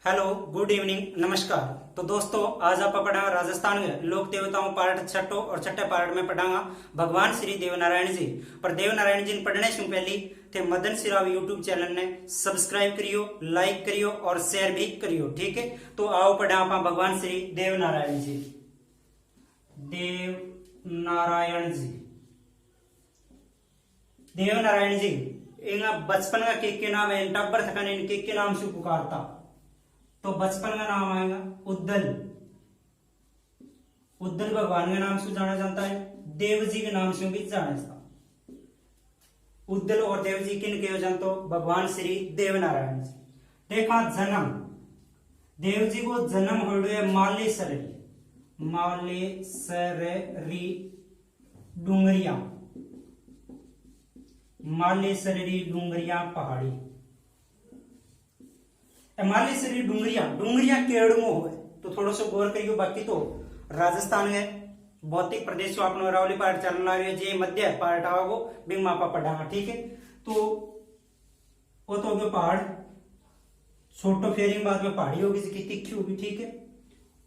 Hello, good evening, नमस्कार। तो दोस्तों, आज आप पढ़ा राजस्थान में लोक देवताओं पार्ट छठो और छठे पार्ट में पढ़ांगा भगवान श्री देवनारायण जी। पर देवनारायण जी पढ़ने से पहले थे मदन सिराव यूट्यूब चैनल ने सब्सक्राइब करियो, लाइक करियो और शेयर भी करियो, ठीक है। तो आओ पढ़ा आप भगवान श्री देवनारायण जी। देवनारायण जी, देवनारायण जी इनका बचपन का के नाम है, टब्बर थकन इनके के नाम से पुकारता। तो बचपन का नाम आएगा उद्दल। उद्दल भगवान के नाम से जाना जाता है, देव जी के नाम से भी जाना जाता। उद्दल और देव जी किन के जानते हो? भगवान श्री देवनारायण जी। देखा जन्म, देव जी को जन्म हो मालेसरी, मालेसरी डूंगरिया, मालेसरी डूंगरिया पहाड़ी। मालेसरी डूंगरिया, डूंगरिया केड़मो हो तो थोड़ा सा गौर करियो। बाकी तो राजस्थान है भौतिक प्रदेश जो आपने अरावली पार्ट चलना है, जे मध्य पार्ट आओ बिंग मापा पढ़ागा, ठीक है। तो वो तो हो गया पहाड़, छोटो फेरिंग बाद में पहाड़ी होगी जिसकी तिखी होगी, ठीक है।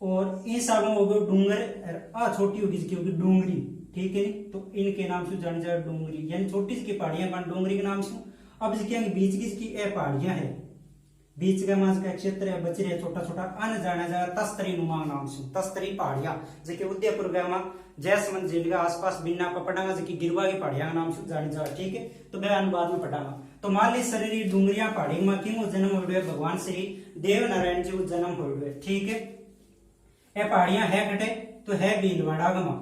और इस आगो हो गया डूंगर, छोटी होगी जिसकी होगी डूंगरी, ठीक है। तो इनके नाम से जान जाए डूंगरी, यानी छोटी सी पहाड़ियां डूंगरी के नाम से। अब जिसकी बीच की इसकी पहाड़ियां है, बीच का मास का क्षेत्र है, बच रहे छोटा छोटा अन जाना जाए तस्तरी नुमा नाम से। तस्तरी पहाड़ियां जो उदयपुर गामा जयसमंद झील के आसपास बिन्ना पर पढ़ागा, जो गिरवा की पहाड़ियां का नाम से जानी जाए, ठीक है। तो मैं अनुवाद में पढ़ागा। तो माली शरीर डूंगरिया पहाड़ी में क्यों जन्म हो भगवान श्री देवनारायण जी को जन्म हो, ठीक है। ये पहाड़ियां है कटे तो है भीलवाड़ा गमा,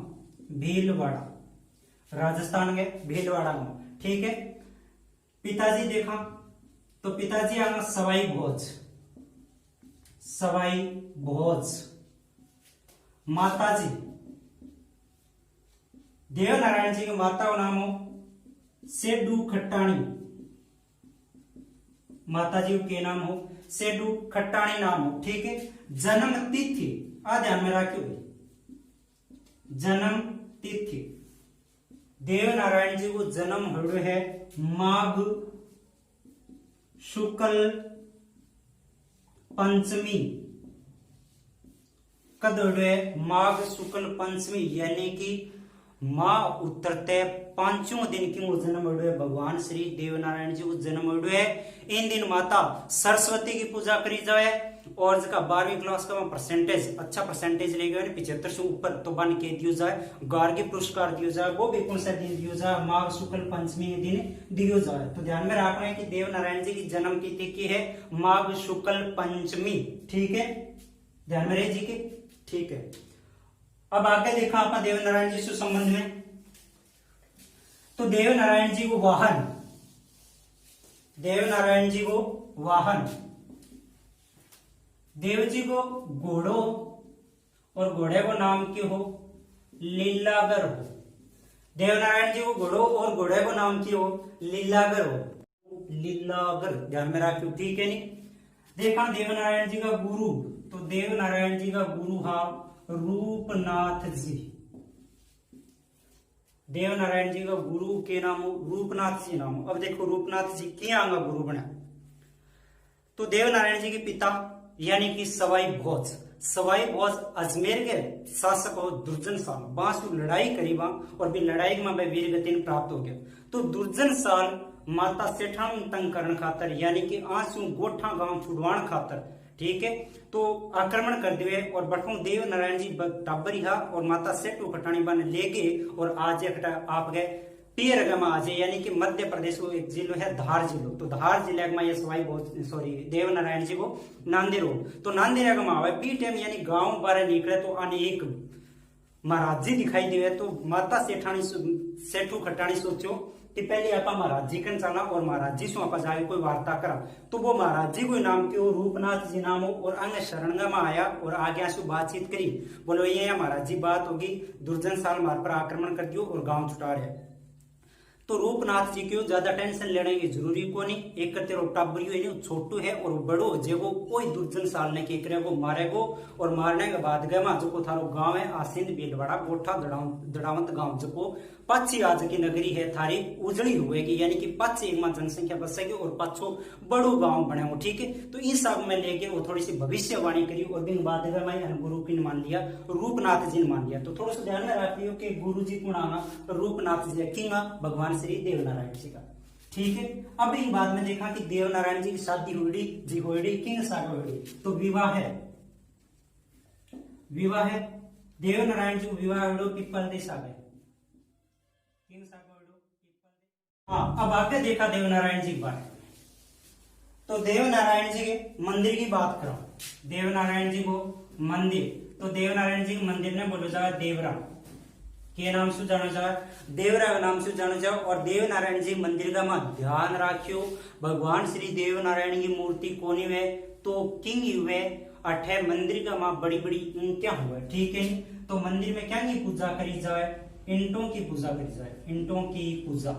भीलवाड़ा राजस्थान के भीलवाड़ा गमा, ठीक है। पिताजी देखा तो पिताजी आना सवाई भोज, सवाई भोज। माताजी देवनारायण जी की माता का नाम हो सेडू खट्टाणी, माताजी के नाम हो सेडू खट्टाणी नाम हो, ठीक है। जन्म तिथि ध्यान में रखियो, जन्म तिथि देवनारायण जी को जन्म हो है माघ शुक्ल पंचमी। कद माघ शुक्ल पंचमी, यानी कि माँ उतरते पांचों दिन की जन्म भगवान श्री देवनारायण जी को जन्म है। इन दिन माता सरस्वती की पूजा करी जाए और जिसका 12वीं क्लास का परसेंटेज अच्छा परसेंटेज ले गए 75 से ऊपर तो बन के दियो जाए, गार्गी पुरस्कार दियो जाए। वो भी कौन सा दिन दियो जाए? माघ शुक्ल पंचमी के दिन दियो जाए। तो ध्यान में रखना है कि देवनारायण जी की जन्म तिथि है माघ शुक्ल पंचमी, ठीक है। ध्यान में रहे जी के, ठीक है। अब आगे देखा आपका देवनारायण जी से संबंध में। तो देवनारायण जी को वाहन, देवनारायण जी को वाहन, देव जी को घोड़ो और घोड़े को नाम क्यों हो? लीलागर हो। देवनारायण जी को घोड़ो और घोड़े को नाम क्यों हो? लीलागर हो, लीलागर। ध्यान में रखियो, ठीक है। नहीं देखा देवनारायण जी का गुरु, तो देवनारायण जी का गुरु हा रूपनाथ जी। देवनारायण जी का गुरु के नाम हो रूपनाथ जी नाम हो। अब देखो रूपनाथ जी क्या आंगा गुरु बना। तो देवनारायण जी के पिता यानी कि सवाई भोज, सवाई भोज अजमेर के शासक हो दुर्जन साल बांसु लड़ाई करीबा और भी लड़ाई में वीर गति प्राप्त हो गया। तो दुर्जन साल माता सेठान तंग करण खातर यानी कि आंसू गोठा गांव छुड़वाण खातर, ठीक है। तो आक्रमण कर दिए और बठू देवनारायण जी टाबरिया और माता सेठू खटाणी बन ले गए और आज आप गए पीरगमा आज, यानी कि मध्य प्रदेश को एक जिलो है धार जिलो। तो धार जिले में ये सवाई सॉरी देवनारायण जी को नांदेड़ हो। तो नांदेड़ गमा आवे पी टाइम यानी गांव बारे निकले तो अनेक महाराज जी दिखाई दिए। तो माता सेठानी सेठू खटाणी सोचो कि पहले आप महाराज जी कन चला और महाराज जी से आप जाके कोई वार्ता करा। तो वो महाराज जी को नाम क्यों रूपनाथ जी नाम हो और अन्य शरणगा में आया और आगे से बातचीत करी। बोलो ये महाराज जी बात होगी, दुर्जन साल मार पर आक्रमण कर दियो और गांव छुटा रहे। तो रूपनाथ जी क्यों ज्यादा टेंशन लेने की जरूरी को नहीं। एक तेरो टाबरियो छोटू है और बड़ो जेगो कोई दुर्जन साल ने केकरे को मारेगो और मारने के बाद गए जो थारो गांव है आसिंद भीलवाड़ा गोठा दड़ावंत गांव जो पाची आज की नगरी है थारी उजड़ी हुएगी, यानी कि पाची एक मां जनसंख्या बसेगी और पाछो बड़ो गांव बने हो। ठीक है, तो इस सब में लेके वो थोड़ी सी भविष्यवाणी करी और दिन बाद में गुरु की मान लिया, रूपनाथ जी ने मान लिया। तो थोड़ा सा ध्यान में रख लियो कि गुरु जी कौन आना, रूपनाथ जी किंगा भगवान श्री देवनारायण जी का। ठीक है, अब एक बाद में देखा कि देवनारायण जी की शादी हुई जी होड़ी किंग साथ हुई, तो विवाह है देवनारायण जी विवाह हुई पिपल देश आ गए। हाँ, अब आगे देखा देवनारायण जी की बात, तो देवनारायण जी के मंदिर की बात करो। देवनारायण जी को मंदिर, तो देवनारायण जी के मंदिर ने बोलो जाए देवरा के नाम से जानो जाए, देवरा के नाम से जानो जाए। और देवनारायण जी मंदिर का मां ध्यान राखियो भगवान श्री देवनारायण की मूर्ति कोनी हुए तो किंग हुए अठे मंदिर का मां बड़ी बड़ी ईंटियां हुए। ठीक है, तो मंदिर में क्या की पूजा करी जाए, ईंटों की पूजा करी जाए, ईंटों की पूजा।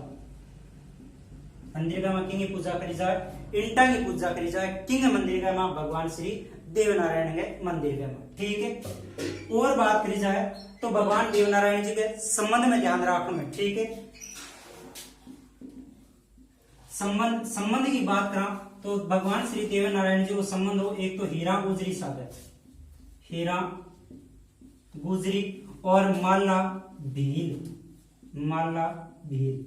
मंदिर का मां की पूजा करी जाए, ईंटा की पूजा करी जाए। किंग मंदिर का मां भगवान श्री देवनारायण के मंदिर का मां। ठीक है, और बात करी जाए तो भगवान देवनारायण जी के संबंध में ध्यान रखो में। ठीक है, संबंध की बात करा तो भगवान श्री देवनारायण जी को संबंध हो, एक तो हीरा गुजरी सागर, हीरा गुजरी और माला भील, माला भील।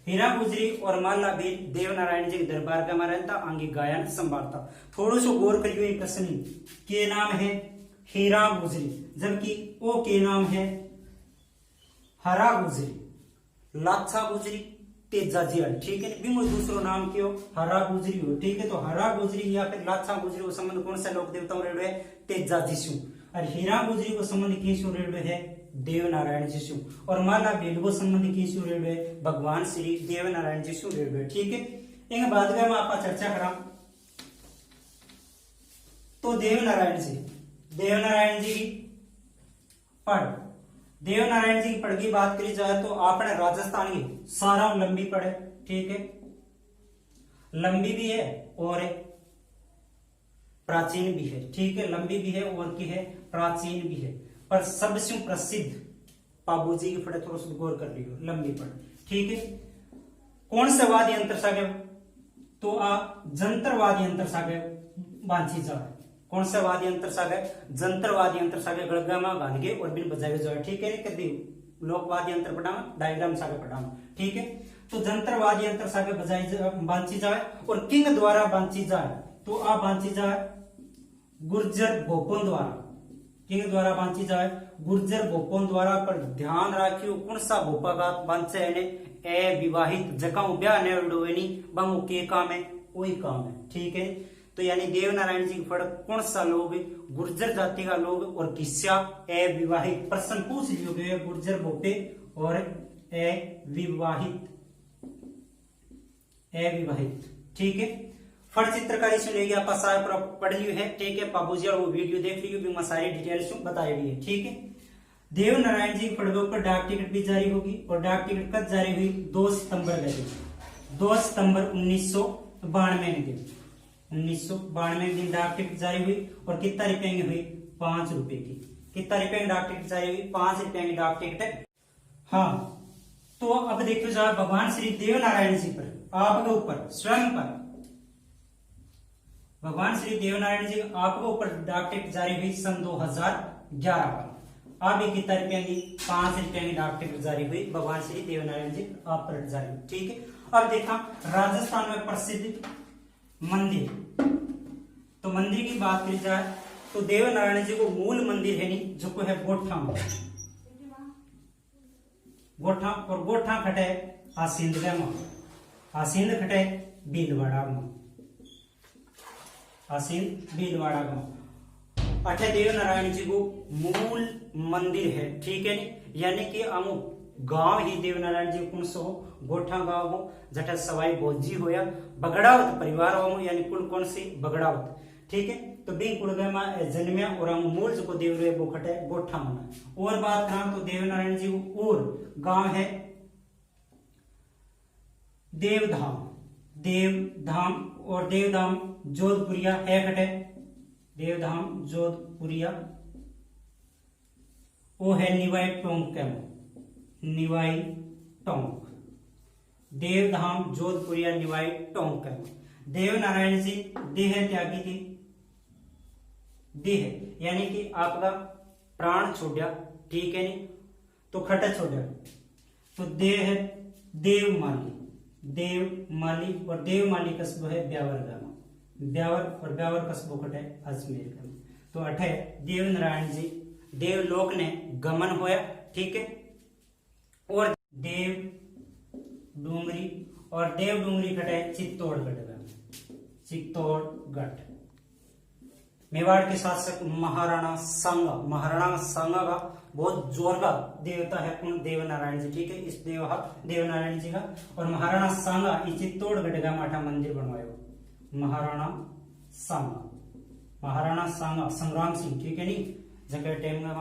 हीरा गुजरी और माला भील देवनारायण जी के दरबार का रहता, आगे गायन संभालता। थोड़ा सा गौर करियो एक प्रश्न के नाम है हीरा गुजरी, जबकि ओ के नाम है हरा गुजरी, लाच्छा गुजरी, तेजा जी। ठीक है, बिंगो दूसरो नाम क्यों हरा गुजरी हो। ठीक है, तो हरा गुजरी या फिर लाच्छा गुजरी को संबंध कौन सा लोक देवताओं रेडो है, तेजा जी सु। और हीरा गुजरी को संबंध किसु रेडो है, देवनारायण जी सु। और माला भील को संबंध किसु रेडो है, भगवान श्री देवनारायण जी सु रेडो है। ठीक है, एक बाद में आप चर्चा करा तो देवनारायण जी की पढ़, देवनारायण जी की पढ़ की बात करी जाए तो आपने राजस्थान की सारा लंबी पढ़े। ठीक है, लंबी भी है और प्राचीन भी है। ठीक है, लंबी भी है और की है प्राचीन भी है, पर सबसे प्रसिद्ध बाबू जी की पढ़े, थोड़ा सा गौर कर लियो, लंबी पढ़। ठीक है, कौन सा वाद्य यंत्र सागे, तो जंत्रवादी यंत्र सागे बांची जाए। कौन सा वाद्य यंत्र सागे, जंत्रवादी यंत्र सागे गड़गामा गानगे और बिन बजाए जाए। ठीक है, कभी लोकवाद्य यंत्र पढ़ावा, डायग्राम सागे पढ़ावा। ठीक है, तो जंत्रवादी यंत्र सागे बजाई बांची जाए और किंग द्वारा बांची जाए, तो आप बांची जाए गुर्जर भोपों द्वारा, किंग द्वारा बांची जाए गुर्जर भोपों द्वारा। पर ध्यान रखियो कौन सा भोपा का बांचे है अविवाहित जका ब्याह ने बंगो के काम है वही काम है। ठीक है, तो यानी देवनारायण जी का फर्क कौन सा लोग, गुर्जर जाति का लोग और किस्सा अविवाहित। प्रश्न पूछ लियो गुर्जर भोपे और अविवाहित, अविवाहित। ठीक है, फट चित्रकारी सुनेगी आप सारे पढ़ लियो है। ठीक है, बाबूजी और वो वीडियो देख लियो भी मैं सारी डिटेल्स बताई दी है। ठीक है, देवनारायण जी के ऊपर डाक टिकट भी जारी होगी और डाक टिकट कब जारी हुई, 2 सितंबर के दिन, 2 सितंबर 1992 के दिन, 1992 दिन डाक टिकट जारी हुई। और कितना रुपए की हुई, 5 रुपए की। कितना रुपए की डाक टिकट जारी हुई, 5 रुपए की डाक टिकट। हाँ, तो अब देखो जाए भगवान श्री देवनारायण जी पर, आपके ऊपर स्वयं पर भगवान श्री देवनारायण जी आपके ऊपर डाक टिकट जारी हुई सन 2011 पर। आप कितना रुपया की, 5 रुपया की डाक टिकट जारी हुई भगवान श्री देवनारायण जी आप पर जारी हुई। ठीक है, अब देखा राजस्थान में प्रसिद्ध मंदिर, तो मंदिर की बात की जाए तो देवनारायण जी को मूल मंदिर है नहीं जो को है गोठा, गोठा और गोठा खटे आसिंद में, आसिंद खटे भीलवाड़ा में, आसिंद भीलवाड़ा में। अठे देवनारायण जी को मूल मंदिर है। ठीक है, यानी कि अमु गांव ही देवनारायण जी कौन सो गोठा गांव हो जटा सवाई भोजी होया बगड़ावत परिवार हो, यानी कुल कौन सी बगड़ावत। ठीक है, तो बिंग कुड़गे में जन्मिया और हम मूल जो देव रे वो खटे गोठा मना। और बात करा तो देवनारायण जी को और गांव है देवधाम, देवधाम और देवधाम जोधपुरिया है खटे, देवधाम जोधपुरिया वो है निवाई टोंक के, निवाई टोंक, देवधाम जोधपुरिया निवाई टोंक है। देव नारायण जी देह त्यागी थी, देह यानी कि आपका प्राण छोड़ा, ठीक है नहीं, तो खट छोड़ा, तो देह है देवमाली, देवमाली, और देवमाली कस्बो है ब्यावर गांव, ब्यावर और ब्यावर कस्बो खट है अजमेर गांव। तो अठे देव नारायण जी देवलोक ने गमन होया, ठीक है, और देव डूंगरी, और देव डूंगरी खट है चित्तौड़गढ़ गांव, चित्तौड़गढ़। मेवाड़ के शासक महाराणा सांगा, महाराणा सांगा का बहुत जोरदार देवता है कौन, देव नारायण जी, ठीक है, इस देव नारायण जी का। और महाराणा सांगा ये चित्तौड़गढ़ का माठा मंदिर बनवायो, महाराणा सांगा, महाराणा सांगा संग्राम सिंह, ठीक है नहीं, जगह टाइम में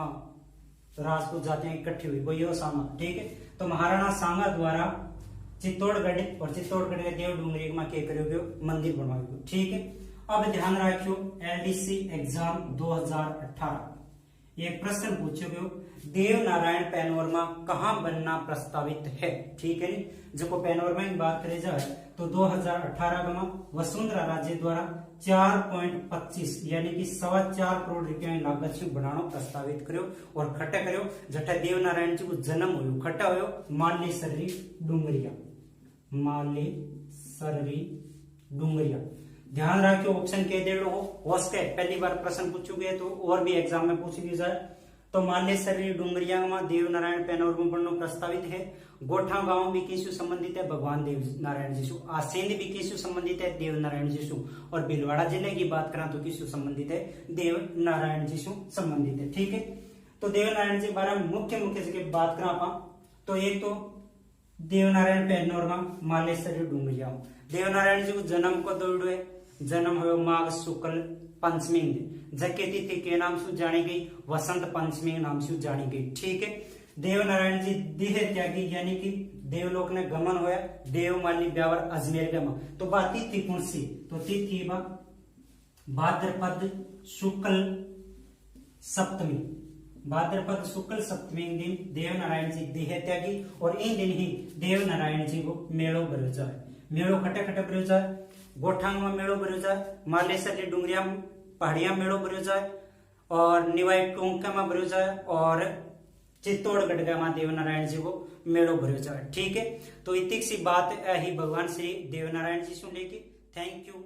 राजपूत जातियां इकट्ठी हुई, वो यो सांगा, ठीक है। तो महाराणा सांगा द्वारा चित्तौड़गढ़ और चित्तौड़गढ़ के देव डूंगरी में के करोगे मंदिर बनवायो, ठीक है। अब ध्यान रखियो एलडीसी एग्जाम 2018 एक प्रश्न पूछो गयो, देव नारायण पैनोरमा कहाँ बनना प्रस्तावित है, ठीक है नी। जो पैनोरमा की बात करे जाए तो 2018 में वसुंधरा राज्य द्वारा 4.25 यानी कि 4.25 करोड़ रुपया की लागत से बनाना प्रस्तावित करो और खट्टा करो, जटा देव नारायण जी को जन्म हो खट्टा हो मालेसरी डूंगरिया, मालेसरी डूंगरिया। ध्यान रखियो ऑप्शन के दे हो सके पहली बार प्रश्न पूछोगे तो और भी एग्जाम में पूछ ली जाए। तो मालेसरी डूंगरिया में देव नारायण पैनोरमा बनना प्रस्तावित है। गोठा गांव भी किसु संबंधित है, भगवान देव नारायण जी से। आसेंद भी किसु संबंधित है, देव नारायण जी से। और भीलवाड़ा जिले की बात करें तो किसु संबंधित है, देव नारायण जी से संबंधित है, ठीक है। तो देव नारायण जी बारे में मुख्य जगह बात करें आप तो एक तो देव नारायण पैनोरमा मालेसरी डूंगरिया। देव नारायण जी को जन्म को दौड़ है, जन्म हुआ माघ शुक्ल पंचमी दिन, जबकि तिथि के नाम से जानी गई वसंत पंचमी नाम से जानी गई, ठीक है। देव नारायण जी देह त्यागी यानी कि देवलोक ने गमन होया, देवमाली ब्यावर अजमेर गमन। तो बात तिथि कौन सी, तो तिथि भाद्रपद शुक्ल सप्तमी, भाद्रपद शुक्ल सप्तमी दिन देव नारायण जी देह त्यागी। और इन दिन ही देव नारायण जी को मेड़ो भरो जाए, मेड़ो खटे खटे भरो जाए, गोठांग में मेड़ो भरो जाए, मालेसरी डूंगरिया पहाड़िया मेड़ो भरो जाए, और निवाई टोंक में भरो जाए, और चित्तौड़गढ़ में देव नारायण जी को मेड़ो भरो जाए, ठीक है। तो इतनी सी बात है ही भगवान श्री देव नारायण जी से लेके। Thank you.